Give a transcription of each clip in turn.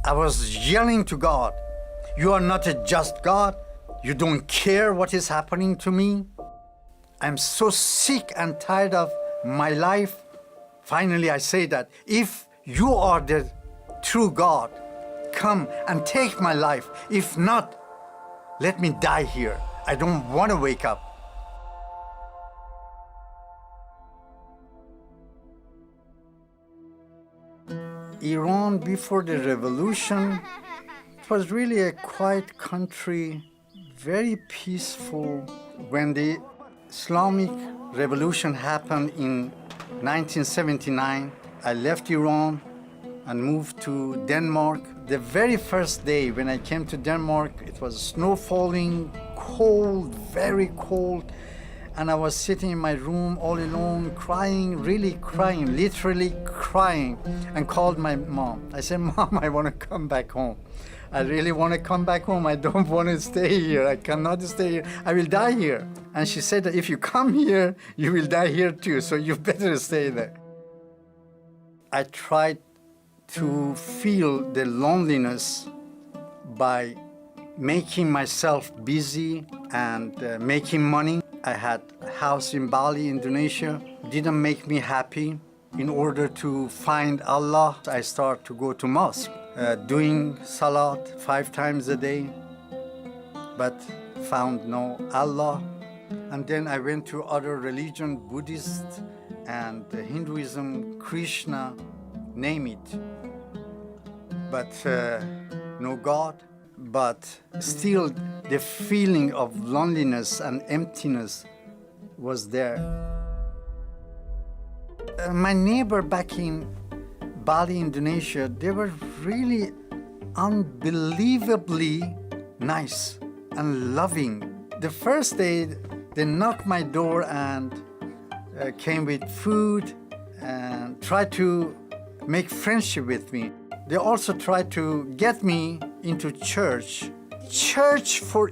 I was yelling to God, "You are not a just God. You don't care what is happening to me. I'm so sick and tired of my life." Finally, I say that, if you are the true God, come and take my life. If not, let me die here. I don't want to wake up. Iran before the revolution, it was really a quiet country, very peaceful. When the Islamic revolution happened in 1979, I left Iran and moved to Denmark. The very first day when I came to Denmark, it was snow falling, cold, very cold. And I was sitting in my room all alone, crying, really crying, literally crying, and called my mom. I said, "Mom, I want to come back home. I really want to come back home. I don't want to stay here. I cannot stay here. I will die here." And she said that if you come here, you will die here too, so you better stay there. I tried to feel the loneliness by making myself busy and making money. I had a house in Bali, Indonesia. Didn't make me happy. In order to find Allah, I started to go to mosque, doing salat 5 times a day, but found no Allah. And then I went to other religion, Buddhist and Hinduism, Krishna, name it. But no God. But still, the feeling of loneliness and emptiness was there. My neighbor back in Bali, Indonesia, they were really unbelievably nice and loving. The first day, they knocked my door and came with food and tried to make friendship with me. They also tried to get me into church. Church for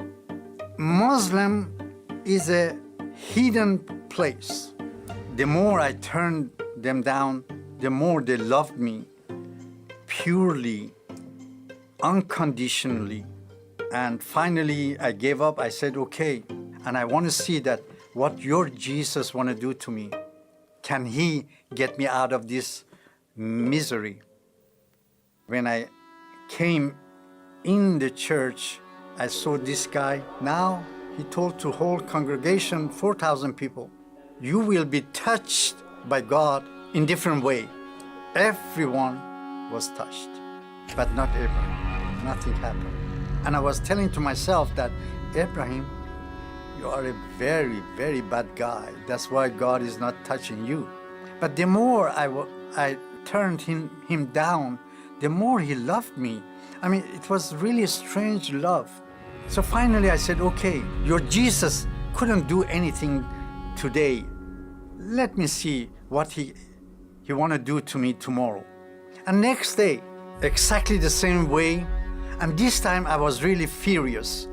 Muslim is a hidden place. The more I turned them down, the more they loved me purely, unconditionally. And finally, I gave up. I said, "Okay, and I want to see that what your Jesus want to do to me. Can he get me out of this misery?" When I came in the church, I saw this guy. Now he told to whole congregation, 4,000 people, "You will be touched by God in different way." Everyone was touched, but not Abraham. Nothing happened. And I was telling to myself that, "Abraham, you are a very, very bad guy. That's why God is not touching you." But the more I turned him down, the more he loved me. I mean, it was really a strange love. So finally I said, "Okay, your Jesus couldn't do anything today. Let me see what he want to do to me tomorrow." And next day, exactly the same way. And this time I was really furious.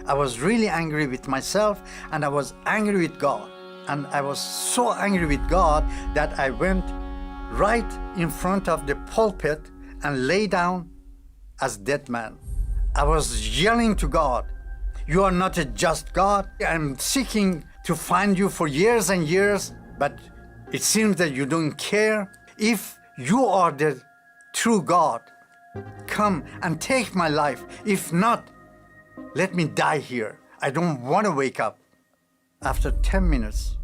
I was really angry with myself, and I was angry with God. And I was so angry with God that I went right in front of the pulpit and lay down as dead man. I was yelling to God, "You are not a just God. I'm seeking to find you for years and years, but it seems that you don't care. If you are the true God, come and take my life. If not, let me die here. I don't want to wake up." After 10 minutes,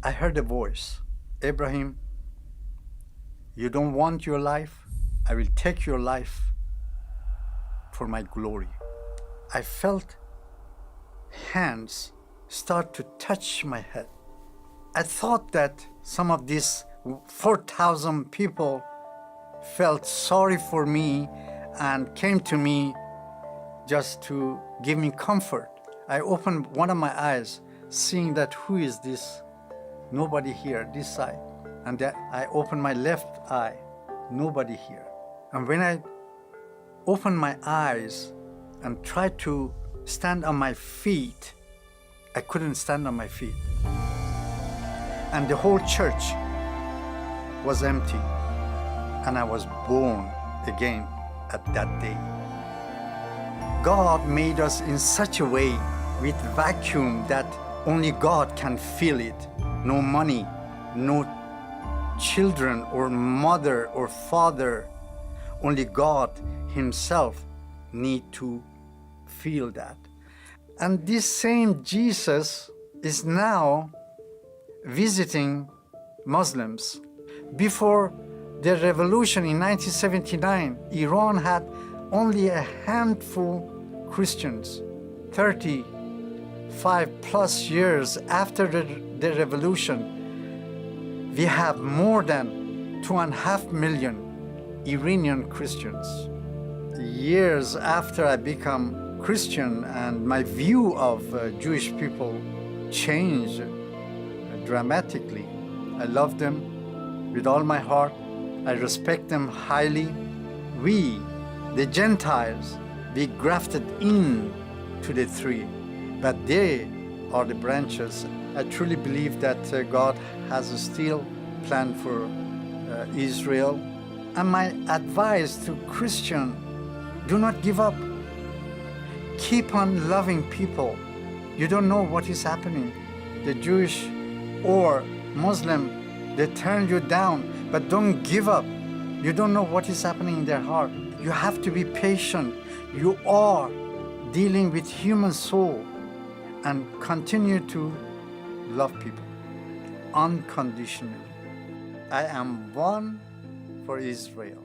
I heard a voice, "Abraham, you don't want your life? I will take your life for my glory." I felt hands start to touch my head. I thought that some of these 4,000 people felt sorry for me and came to me just to give me comfort. I opened one of my eyes, seeing that who is this? Nobody here, this side. And then I opened my left eye, nobody here. And when I opened my eyes and tried to stand on my feet, I couldn't stand on my feet. And the whole church was empty. And I was born again. at that day. God made us in such a way with vacuum that only God can fill it. No money, no children or mother or father. Only God Himself need to feel that. And this same Jesus is now visiting Muslims. Before the revolution in 1979, Iran had only a handful Christians. 35 plus years after the revolution, we have more than 2.5 million Iranian Christians. Years after I become Christian and my view of Jewish people changed dramatically. I love them with all my heart. I respect them highly. We, the Gentiles, we grafted in to the tree, but they are the branches. I truly believe that God has a still plan for Israel. And my advice to Christian, do not give up. Keep on loving people. You don't know what is happening. The Jewish or Muslim, they turn you down, but don't give up. You don't know what is happening in their heart. You have to be patient. You are dealing with human soul, and continue to love people unconditionally. I am one for Israel.